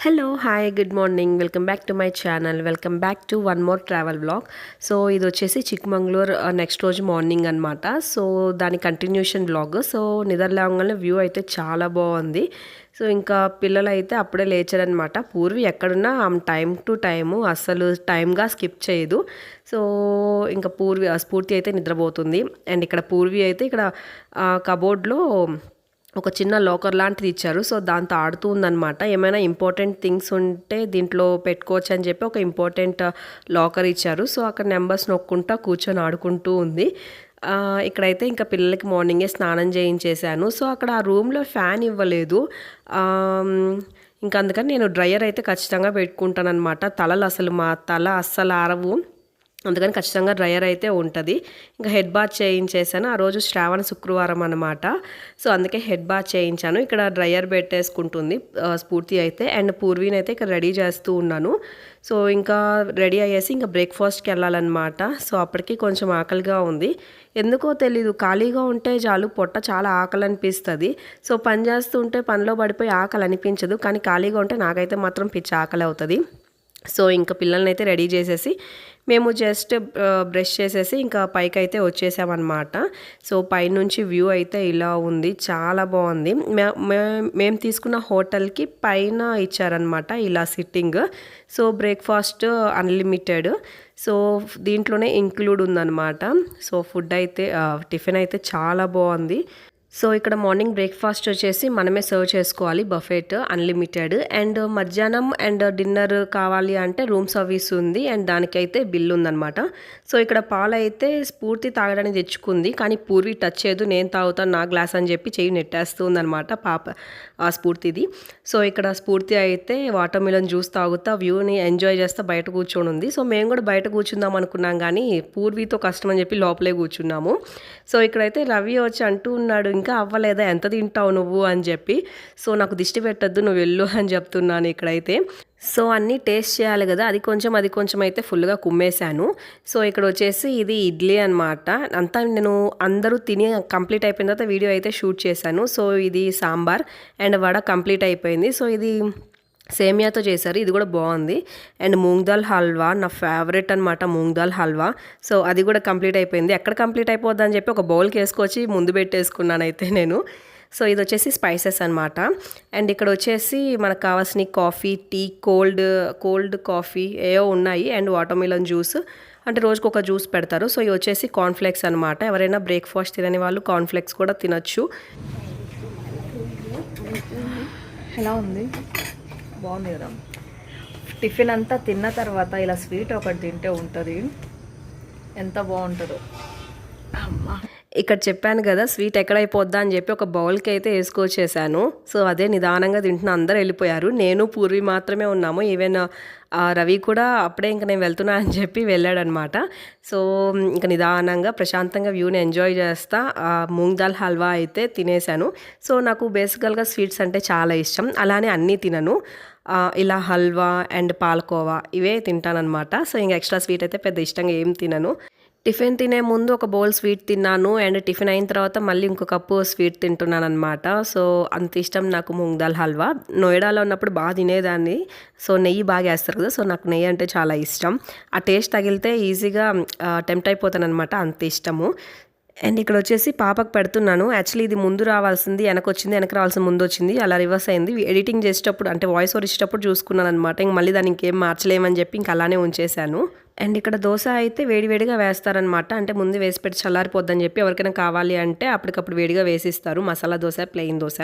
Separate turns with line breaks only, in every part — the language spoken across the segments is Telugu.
Hello hi good morning welcome back to my channel welcome back to one more travel blog. So ఇది వచ్చేసి చిక్మంగళూరు నెక్స్ట్ రోజు మార్నింగ్ అనమాట. సో దాని కంటిన్యూషన్ బ్లాగ్. సో నిద్రలేవగానే వ్యూ అయితే చాలా బాగుంది. సో ఇంకా పిల్లలు అయితే అప్పుడే లేచారనమాట. పూర్వి ఎక్కడున్నా ఆమె టైం టు టైము అస్సలు టైంగా స్కిప్ చేయదు. సో ఇంకా స్ఫూర్తి అయితే నిద్రపోతుంది. అండ్ ఇక్కడ పూర్వి అయితే ఇక్కడ కబోర్డ్లో ఒక చిన్న లాకర్ లాంటిది ఇచ్చారు. సో దాంతో ఆడుతూ ఉందన్నమాట. ఏమైనా ఇంపార్టెంట్ థింగ్స్ ఉంటే దీంట్లో పెట్టుకోవచ్చు అని చెప్పి ఒక ఇంపార్టెంట్ లాకర్ ఇచ్చారు. సో అక్కడ నెంబర్స్ నొక్కుంటా కూర్చొని ఆడుకుంటూ ఉంది. ఇక్కడైతే ఇంకా పిల్లలకి మార్నింగే స్నానం చేయించేశాను. సో అక్కడ ఆ రూమ్లో ఫ్యాన్ ఇవ్వలేదు. ఇంకా అందుకని నేను డ్రయర్ అయితే ఖచ్చితంగా పెట్టుకుంటాను అనమాట. మా తల అస్సలు ఆరవు, అందుకని ఖచ్చితంగా డ్రయర్ అయితే ఉంటుంది. ఇంకా హెడ్ బాత్ చేయించేసాను. ఆ రోజు శ్రావణ శుక్రవారం అనమాట. సో అందుకే హెడ్ బాత్ చేయించాను. ఇక్కడ డ్రయర్ పెట్టేసుకుంటుంది స్ఫూర్తి అయితే. అండ్ పూర్వీని అయితే ఇక్కడ రెడీ చేస్తూ ఉన్నాను. సో ఇంకా రెడీ అయ్యేసి ఇంకా బ్రేక్ఫాస్ట్కి వెళ్ళాలన్నమాట. సో అప్పటికి కొంచెం ఆకలిగా ఉంది. ఎందుకో తెలీదు, ఖాళీగా ఉంటే చాలు పొట్ట చాలా ఆకలి అనిపిస్తుంది. సో పని చేస్తూ ఉంటే పనిలో పడిపోయి ఆకలి అనిపించదు, కానీ ఖాళీగా ఉంటే నాకైతే మాత్రం పిచ్చి ఆకలి అవుతుంది. సో ఇంకా పిల్లల్ని అయితే రెడీ చేసేసి మేము జస్ట్ బ్రష్ చేసేసి ఇంకా పైకి అయితే వచ్చేసామన్నమాట. సో పైనుంచి వ్యూ అయితే ఇలా ఉంది, చాలా బాగుంది. మేము తీసుకున్న హోటల్కి పైన ఇచ్చారనమాట ఇలా sitting. So breakfast unlimited. So దీంట్లోనే ఇంక్లూడ్ ఉందన్నమాట. సో ఫుడ్ అయితే టిఫిన్ అయితే చాలా బాగుంది. సో ఇక్కడ మార్నింగ్ బ్రేక్ఫాస్ట్ వచ్చేసి మనమే సర్వ్ చేసుకోవాలి, బఫెట్ అన్లిమిటెడ్. అండ్ మధ్యాహ్నం అండ్ డిన్నర్ కావాలి అంటే రూమ్ సర్వీస్ ఉంది. అండ్ దానికైతే బిల్ ఉందన్నమాట. సో ఇక్కడ పాలు అయితే స్ఫూర్తి తాగడానికి తెచ్చుకుంది, కానీ పూర్వి టచ్ చేయదు. నేను తాగుతాను నా గ్లాస్ అని చెప్పి చెయ్యి నెట్టేస్తుంది అనమాట స్ఫూర్తిది. సో ఇక్కడ స్ఫూర్తి అయితే వాటర్ మిలన్ జ్యూస్ తాగుతా వ్యూని ఎంజాయ్ చేస్తా బయట కూర్చొని ఉంది. సో మేము కూడా బయట కూర్చుందాం అనుకున్నాం, కానీ పూర్వితో కష్టం అని చెప్పి లోపలే కూర్చున్నాము. సో ఇక్కడైతే రవి వచ్చి అంటూ ఉన్నాడు, ఇంకా అవ్వలేదా, ఎంత తింటావు నువ్వు అని చెప్పి. సో నాకు దిష్టి పెట్టద్దు, నువ్వు వెళ్ళు అని చెప్తున్నాను ఇక్కడైతే. సో అన్నీ టేస్ట్ చేయాలి కదా, అది కొంచెం అయితే ఫుల్గా కుమ్మేశాను. సో ఇక్కడ వచ్చేసి ఇది ఇడ్లీ అనమాట. అంతా నేను అందరూ తిని కంప్లీట్ అయిపోయిన తర్వాత వీడియో అయితే షూట్ చేశాను. సో ఇది సాంబార్ అండ్ వడ కంప్లీట్ అయిపోయింది. సో ఇది సేమియాతో చేశారు, ఇది కూడా బాగుంది. అండ్ మూంగ్ దాల్ హల్వా నా ఫేవరెట్ అనమాట, మూంగ్ దాల్ హల్వా. సో అది కూడా కంప్లీట్ అయిపోయింది. ఎక్కడ కంప్లీట్ అయిపోద్ది అని చెప్పి ఒక బౌల్కి వేసుకొచ్చి ముందు పెట్టేసుకున్నాను అయితే నేను. సో ఇది వచ్చేసి స్పైసెస్ అనమాట. అండ్ ఇక్కడ వచ్చేసి మనకు కావాల్సిన కాఫీ, టీ, కోల్డ్ కాఫీ ఏవో ఉన్నాయి. అండ్ వాటర్ మిలన్ జ్యూస్, అంటే రోజుకు ఒక జ్యూస్ పెడతారు. సో ఇవి వచ్చేసి కార్న్ఫ్లేక్స్ అనమాట. ఎవరైనా బ్రేక్ఫాస్ట్ తినని వాళ్ళు కార్న్ఫ్లేక్స్ కూడా తినొచ్చు.
ఎలా ఉంది, బాగుంది కదా. టిఫిన్ అంతా తిన్న తర్వాత ఇలా స్వీట్ ఒకటి తింటే ఉంటుంది, ఎంత బాగుంటుందో అమ్మా.
ఇక్కడ చెప్పాను కదా స్వీట్ ఎక్కడైపోద్దా అని చెప్పి ఒక బౌల్కి అయితే వేసుకొచ్చేసాను. సో అదే నిదానంగా తింటున్నా. అందరూ వెళ్ళిపోయారు, నేను పూర్వి మాత్రమే ఉన్నాము. ఈవెన్ రవి కూడా అప్పుడే ఇంకా నేను వెళ్తున్నా అని చెప్పి వెళ్ళాడనమాట. సో ఇంకా నిదానంగా ప్రశాంతంగా వ్యూని ఎంజాయ్ చేస్తా మూంగ్ దాల్ హల్వా అయితే తినేసాను. సో నాకు బేసికల్గా స్వీట్స్ అంటే చాలా ఇష్టం, అలానే అన్నీ తినను. ఇలా హల్వా అండ్ పాలకోవా ఇవే తింటానమాట. సో ఇంకా ఎక్స్ట్రా స్వీట్ అయితే పెద్ద ఇష్టంగా ఏం తినను. టిఫిన్ తినే ముందు ఒక బౌల్ స్వీట్ తిన్నాను, అండ్ టిఫిన్ అయిన తర్వాత మళ్ళీ ఇంకో కప్పు స్వీట్ తింటున్నాను అనమాట. సో అంత ఇష్టం నాకు మూంగ్ దాల్ హల్వా. నోయిడాలో ఉన్నప్పుడు బాగా తినేదాన్ని. సో నెయ్యి బాగా వేస్తారు కదా, సో నాకు నెయ్యి అంటే చాలా ఇష్టం. ఆ టేస్ట్ తగిలితే ఈజీగా టెంప్ట్ అయిపోతాను అనమాట, అంత ఇష్టము. అండ్ ఇక్కడ వచ్చేసి పాపకు పెడుతున్నాను. యాక్చువల్లీ ఇది ముందు రావాల్సింది వెనకొచ్చింది, వెనక రావాల్సింది ముందు వచ్చింది, అలా రివర్స్ అయింది. ఎడిటింగ్ చేసేటప్పుడు అంటే వాయిస్ ఓవర్ ఇచ్చేటప్పుడు చూసుకున్నాను అనమాట. ఇంక మళ్ళీ దాన్ని ఇంకేం మార్చలేమని చెప్పి ఇంక అలానే ఉంచేశాను. అండ్ ఇక్కడ దోశ అయితే వేడివేడిగా వేస్తారనమాట. అంటే ముందు వేసి పెట్టి చల్లారిపోద్దని చెప్పి ఎవరికైనా కావాలి అంటే అప్పటికప్పుడు వేడిగా వేసిస్తారు. మసాలా దోశ, ప్లెయిన్ దోశ.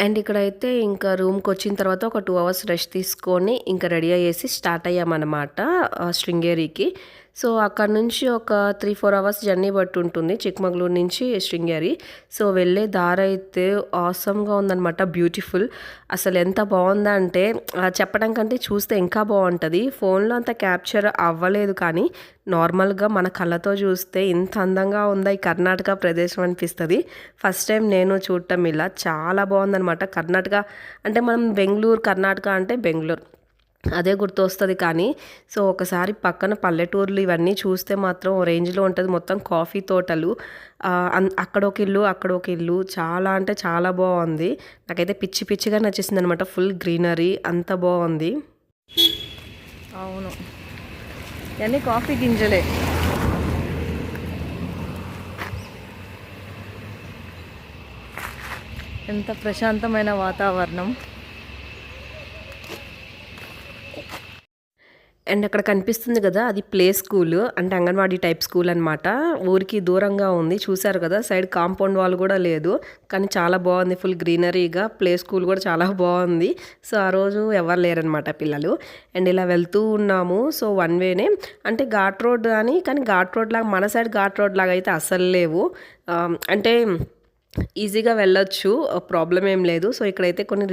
అండ్ ఇక్కడైతే ఇంకా రూమ్‌కొచ్చిన తర్వాత ఒక 2 అవర్స్ రెస్ట్ తీసుకొని ఇంకా రెడీ అయ్యేసి స్టార్ట్ అయ్యామనమాట శృంగేరికి. సో, అక్కడి నుంచి ఒక 3, 4 అవర్స్ జర్నీ పట్టుంటుంది చిక్మగళూరు నుంచి శృంగేరి. సో, వెళ్ళే దారైతే ఆసమ్‌గా ఉందనమాట. బ్యూటిఫుల్. అసలు ఎంత బావుందంటే చెప్పడం కంటే చూస్తే ఇంకా బావుంటది. ఫోన్‌లో అంత క్యాప్చర్ అవ్వలేదు కానీ నార్మల్‌గా మన కళ్ళతో చూస్తే ఇంత అందంగా ఉందా ఈ కర్ణాటక ప్రదేశం అనిపిస్తది. ఫస్ట్ టైం నేను చూడటం ఇలా. చాలా బావుందనమాట. కర్ణాటక అంటే మనం బెంగుళూరు, కర్ణాటక అంటే బెంగుళూరు అదే గుర్తొస్తది కానీ, సో ఒకసారి పక్కన పల్లెటూర్లు ఇవన్నీ చూస్తే మాత్రం ఓ రేంజ్‌లో ఉంటది. మొత్తం కాఫీ తోటలు అక్కడొక ఇల్లు, అక్కడొక ఇల్లు చాలా అంటే చాలా బావుంది. నాకైతే పిచ్చి పిచ్చిగా నచ్చేసిందనమాట. ఫుల్ గ్రీనరీ అంత బావుంది.
అవును, ఇవన్నీ కాఫీ గింజలే. ఎంత ప్రశాంతమైన వాతావరణం.
అండ్ అక్కడ కనిపిస్తుంది కదా అది ప్లే స్కూల్ అంటే అంగన్వాడీ టైప్ స్కూల్ అనమాట. ఊరికి దూరంగా ఉంది. చూసారు కదా సైడ్ కాంపౌండ్ వాల్ కూడా లేదు. కానీ చాలా బాగుంది. ఫుల్ గ్రీనరీగా ప్లే స్కూల్ కూడా చాలా బాగుంది. సో ఆ రోజు ఎవరు లేరనమాట పిల్లలు. అండ్ ఇలా వెళ్తూ ఉన్నాము. సో వన్ వేనే అంటే ఘాట్ రోడ్ అని, కానీ ఘాట్ రోడ్ లాగా మన సైడ్ ఘాట్ రోడ్ లాగా అయితే అస్సలు లేవు. అంటే ఈజీగా వెళ్ళొచ్చు, ప్రాబ్లం ఏం లేదు. సో ఇక్కడైతే కొన్ని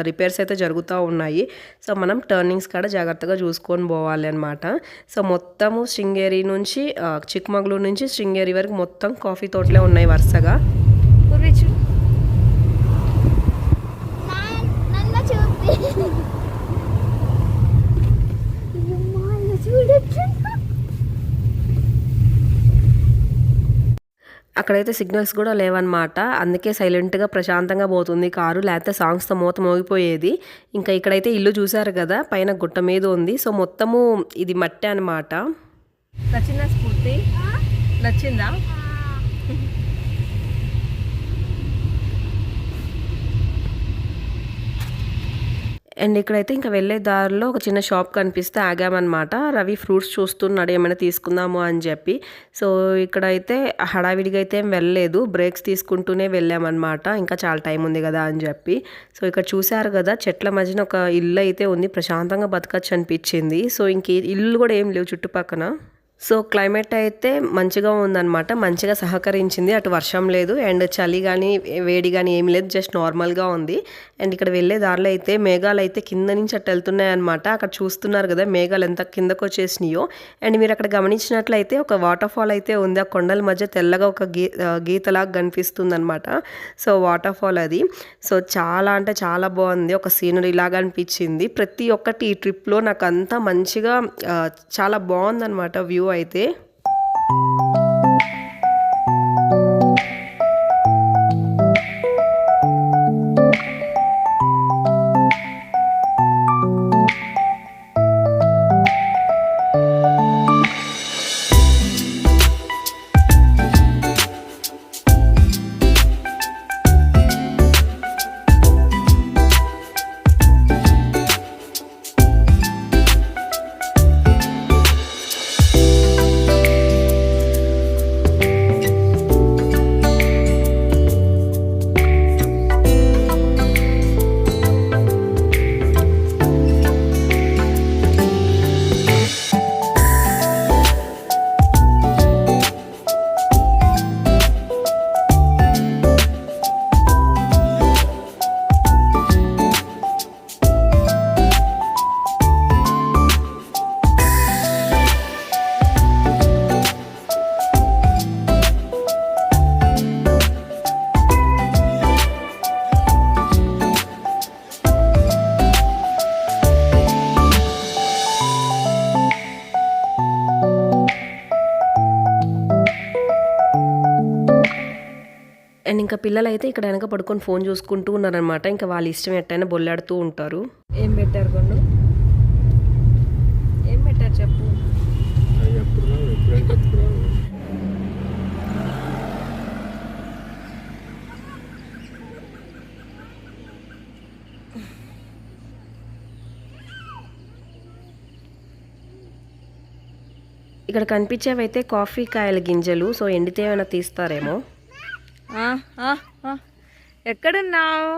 రిపేర్స్ అయితే జరుగుతూ ఉన్నాయి. సో మనం టర్నింగ్స్ కాడ జాగ్రత్తగా చూసుకొని పోవాలి అనమాట. సో మొత్తము శృంగేరి నుంచి చిక్మగళూరు నుంచి శృంగేరి వరకు మొత్తం కాఫీ తోటలే ఉన్నాయి వరుసగా. అక్కడైతే సిగ్నల్స్ కూడా లేవన్నమాట. అందుకే సైలెంట్గా ప్రశాంతంగా పోతుంది కారు. లేకపోతే సాంగ్స్తో మోగిపోయేది. ఇంకా ఇక్కడైతే ఇల్లు చూసారు కదా పైన గుట్ట మీద ఉంది. సో మొత్తము ఇది మట్టి అనమాట.
నచ్చిందా స్ఫూర్తి? నచ్చిందా?
అండ్ ఇక్కడైతే ఇంకా వెళ్ళే దారిలో ఒక చిన్న షాప్ కనిపిస్తే ఆగామన్నమాట. రవి ఫ్రూట్స్ చూస్తున్నాడు ఏమైనా తీసుకుందాము అని చెప్పి. సో ఇక్కడైతే హడావిడిగా అయితే ఏం వెళ్ళలేదు, బ్రేక్స్ తీసుకుంటూనే వెళ్ళామన్నమాట. ఇంకా చాలా టైం ఉంది కదా అని చెప్పి. సో ఇక్కడ చూసారు కదా చెట్ల మధ్యన ఒక ఇల్లు అయితే ఉంది. ప్రశాంతంగా బతకచ్చు అనిపించింది. సో ఇంక ఇల్లు కూడా ఏం లేవు చుట్టుపక్కన. సో క్లైమేట్ అయితే మంచిగా ఉందన్నమాట. మంచిగా సహకరించింది. అటు వర్షం లేదు అండ్ చలి కానీ వేడి కానీ ఏం లేదు, జస్ట్ నార్మల్గా ఉంది. అండ్ ఇక్కడ వెళ్ళే దారిలో అయితే మేఘాలు అయితే కింద నుంచి అట్టు వెళ్తున్నాయి అనమాట. అక్కడ చూస్తున్నారు కదా మేఘాలు ఎంత కిందకు వచ్చేసినాయో. అండ్ మీరు అక్కడ గమనించినట్లయితే ఒక వాటర్ ఫాల్ అయితే ఉంది. ఆ కొండల మధ్య తెల్లగా ఒక గీతలాగా కనిపిస్తుంది అనమాట. సో వాటర్ ఫాల్ అది. సో చాలా అంటే చాలా బాగుంది. ఒక సీనరీ లాగా అనిపించింది. ప్రతి ఒక్కటి ఈ ట్రిప్లో నాకు అంతా మంచిగా చాలా బాగుందన్నమాట వ్యూ అయితే. అండ్ ఇంకా పిల్లలైతే ఇక్కడ వెనక పడుకొని ఫోన్ చూసుకుంటూ ఉన్నారనమాట. ఇంకా వాళ్ళ ఇష్టం ఎట్టయినా బొల్లాడుతూ ఉంటారు.
ఏం పెట్టారు కొండు? ఏం పెట్టారు చెప్పు.
ఇక్కడ కనిపించేవైతే కాఫీ కాయల గింజలు. సో ఎండితే ఏమైనా తీస్తారేమో.
ఎక్కడున్నావు?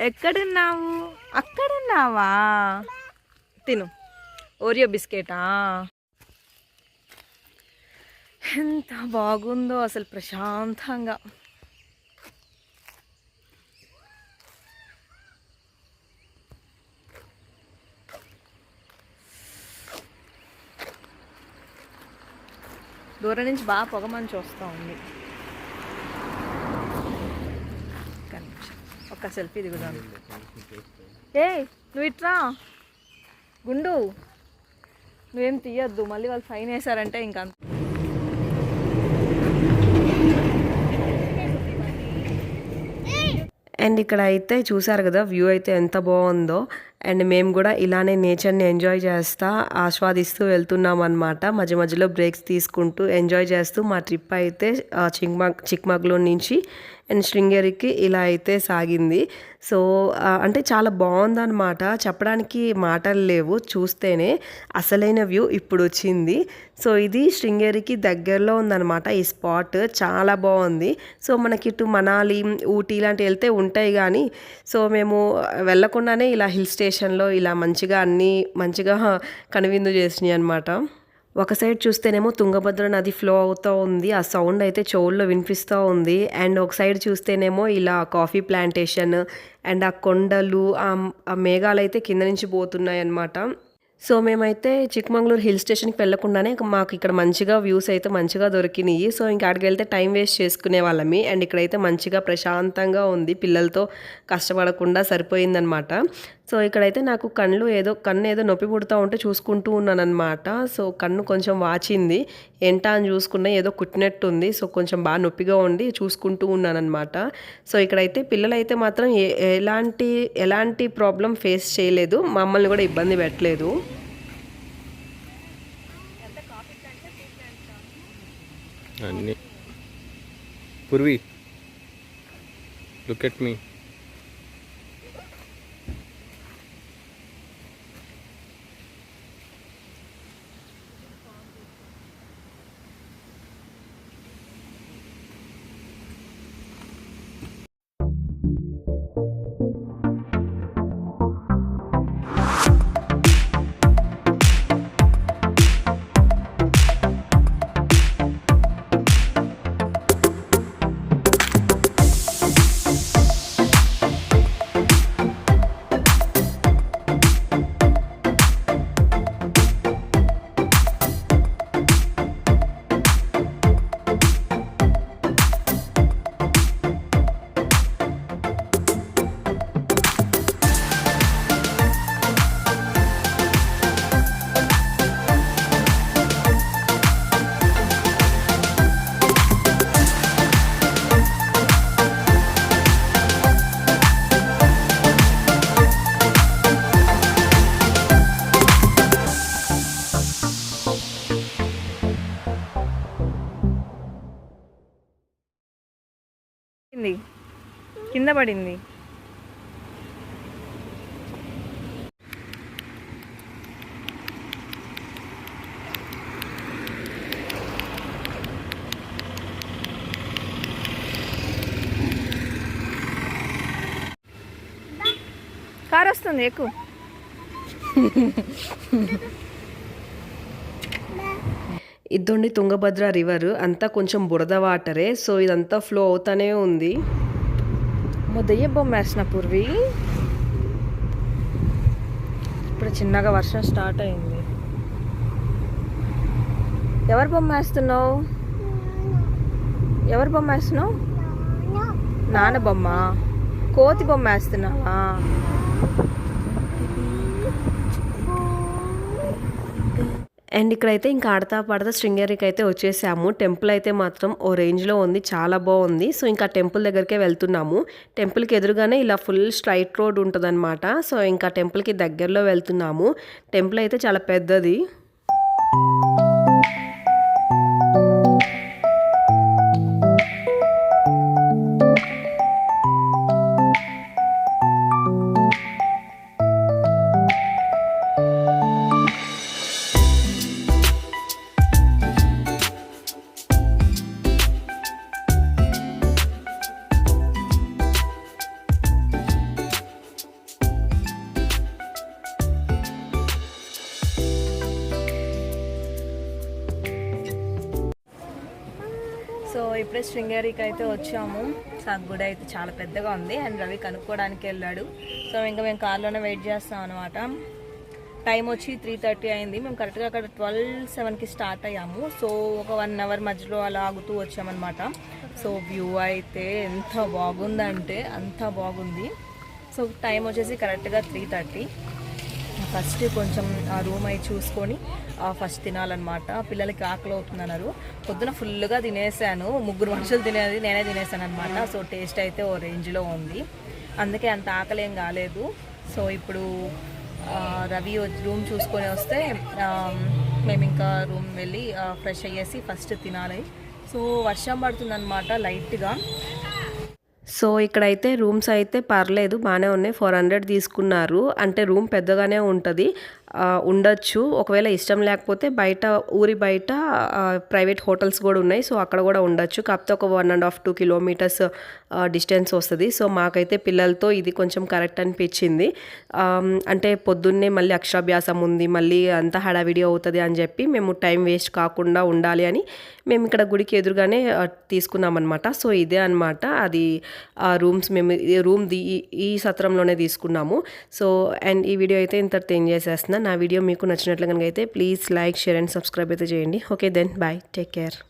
ఎక్కడున్నావు? అక్కడున్నావా? తిను. ఓరియో బిస్కెటా? ఎంత బాగుందో అసలు, ప్రశాంతంగా. దూరం నుంచి బాగా పొగ మంచి వస్తూ ఉంది. ఒక్క సెల్ఫీ దిగుదాం. నువ్వు ఇట్రా గుండు, నువ్వేం తీయొద్దు, మళ్ళీ వాళ్ళు ఫైన్ వేసారంటే ఇంకా.
అండ్ ఇక్కడ అయితే చూసారు కదా వ్యూ అయితే ఎంత బాగుందో. అండ్ మేము కూడా ఇలానే నేచర్ని ఎంజాయ్ చేస్తూ ఆస్వాదిస్తూ వెళ్తున్నాం అనమాట. మధ్య మధ్యలో బ్రేక్స్ తీసుకుంటూ ఎంజాయ్ చేస్తూ మా ట్రిప్ అయితే చిక్మగళూరు నుంచి అండ్ శృంగేరికి ఇలా అయితే సాగింది. సో అంటే చాలా బాగుందన్నమాట, చెప్పడానికి మాటలు లేవు, చూస్తేనే అసలైన వ్యూ ఇప్పుడు వచ్చింది. సో ఇది శృంగేరికి దగ్గరలో ఉందన్నమాట ఈ స్పాట్, చాలా బాగుంది. సో మనకి ఇటు మనాలి, ఊటీ ఇలాంటివి వెళ్తే ఉంటాయి కానీ, సో మేము వెళ్ళకుండానే ఇలా హిల్ స్టేషన్లో ఇలా మంచిగా అన్నీ మంచిగా కనువిందు చేసినాయి అనమాట. ఒక సైడ్ చూస్తేనేమో తుంగభద్ర నది ఫ్లో అవుతూ ఉంది, ఆ సౌండ్ అయితే చెవుల్లో వినిపిస్తూ ఉంది. అండ్ ఒక సైడ్ చూస్తేనేమో ఇలా కాఫీ ప్లాంటేషన్ అండ్ ఆ కొండలు, ఆ మేఘాలు అయితే కింద నుంచి పోతున్నాయి అన్నమాట. సో మేమైతే చిక్మంగళూరు హిల్ స్టేషన్కి వెళ్ళకుండానే మాకు ఇక్కడ మంచిగా వ్యూస్ అయితే మంచిగా దొరికినాయి. సో ఇంకా అక్కడికి వెళ్తే టైం వేస్ట్ చేసుకునే వాళ్ళమి. అండ్ ఇక్కడైతే మంచిగా ప్రశాంతంగా ఉంది, పిల్లలతో కష్టపడకుండా సరిపోయిందనమాట. సో ఇక్కడైతే నాకు కన్ను ఏదో నొప్పి పుడుతూ ఉంటే చూసుకుంటూ ఉన్నాను అనమాట. సో కన్ను కొంచెం వాచింది, ఏంటా అని చూసుకున్నా ఏదో కుట్టినట్టుంది. సో కొంచెం బాగా నొప్పిగా ఉండి చూసుకుంటూ ఉన్నాను అనమాట. సో ఇక్కడైతే పిల్లలైతే మాత్రం ఎలాంటి ప్రాబ్లం ఫేస్ చేయలేదు, మమ్మల్ని కూడా ఇబ్బంది పెట్టలేదు.
అన్నీ పూర్వి, లుక్ ఎట్ మీ.
కింద పడింది. కార్ వస్తుంది, ఎక్కువ.
ఇదండి తుంగభద్ర రివర్, అంతా కొంచెం బురద వాటరే. సో ఇదంతా ఫ్లో అవుతానే ఉంది.
ముద్దయ్య బొమ్మ వేసిన పూర్వి. ఇప్పుడు చిన్నగా వర్షం స్టార్ట్ అయింది. ఎవరు బొమ్మ వేస్తున్నావు? ఎవరు బొమ్మ వేస్తున్నావు? నాన్న బొమ్మ. కోతి బొమ్మ వేస్తున్నావా?
అండ్ ఇక్కడైతే ఇంకా ఆడతా పాడతా శృంగేరికి అయితే వచ్చేసాము. టెంపుల్ అయితే మాత్రం ఓ రేంజ్లో ఉంది, చాలా బాగుంది. సో ఇంకా టెంపుల్ దగ్గరికే వెళ్తున్నాము. టెంపుల్కి ఎదురుగానే ఇలా ఫుల్ స్ట్రైట్ రోడ్ ఉంటుందన్నమాట. సో ఇంకా టెంపుల్కి దగ్గరలో వెళ్తున్నాము. టెంపుల్ అయితే చాలా పెద్దది.
సో ఇప్పుడే శృంగేరికి అయితే వచ్చాము. సో గుడి అయితే చాలా పెద్దగా ఉంది అండ్ రవి కనుక్కోవడానికి వెళ్ళాడు. సో ఇంకా మేము కార్లోనే వెయిట్ చేస్తాం అనమాట. టైం వచ్చి 3:30 అయింది. మేము కరెక్ట్గా అక్కడ 12:07కి స్టార్ట్ అయ్యాము. సో ఒక 1 అవర్ మధ్యలో అలా ఆగుతూ వచ్చామన్నమాట. సో వ్యూ అయితే ఎంత బాగుందంటే అంత బాగుంది. సో టైం వచ్చేసి కరెక్ట్గా 3:30. ఫస్ట్ కొంచెం ఆ రూమ్ అయి చూసుకొని ఫస్ట్ తినాలన్నమాట. పిల్లలకి ఆకలి అవుతుందన్నారు. పొద్దున ఫుల్గా తినేసాను. 3 మనుషులు తినేది నేనే తినేసాను అనమాట. సో టేస్ట్ అయితే ఓ రేంజ్లో ఉంది. అందుకే అంత ఆకలి ఏం కాలేదు. సో ఇప్పుడు రవి రూమ్ చూసుకొని వస్తే మేము ఇంకా రూమ్ వెళ్ళి ఫ్రెష్ అయ్యేసి ఫస్ట్ తినాలి. సో వర్షం పడుతుందన్నమాట లైట్గా.
సో ఇక్కడైతే రూమ్స్ అయితే పర్లేదు, బాగానే ఉన్నాయి. 400 తీసుకున్నారు. అంటే రూమ్ పెద్దగానే ఉంటుంది, ఉండొచ్చు. ఒకవేళ ఇష్టం లేకపోతే బయట ఊరి బయట ప్రైవేట్ హోటల్స్ కూడా ఉన్నాయి. సో అక్కడ కూడా ఉండొచ్చు. కాకపోతే ఒక 1.5-2 కిలోమీటర్స్ డిస్టెన్స్ వస్తుంది. సో మాకైతే పిల్లలతో ఇది కొంచెం కరెక్ట్ అనిపించింది. అంటే పొద్దున్నే మళ్ళీ అక్షరాభ్యాసం ఉంది, మళ్ళీ అంతా హడావిడి అవుతుంది అని చెప్పి మేము టైం వేస్ట్ కాకుండా ఉండాలి అని మేము ఇక్కడ గుడికి ఎదురుగానే తీసుకున్నాం అనమాట. సో ఇదే అనమాట అది రూమ్స్. మేము ఈ సత్రంలోనే తీసుకున్నాము. సో అండ్ ఈ వీడియో అయితే ఇంతటితో ఎండ్ చేసేస్తున్నాను. నా వీడియో మీకు నచ్చినట్లు కనుక అయితే please like, share and subscribe అయితే చేయండి. Okay then bye, take care.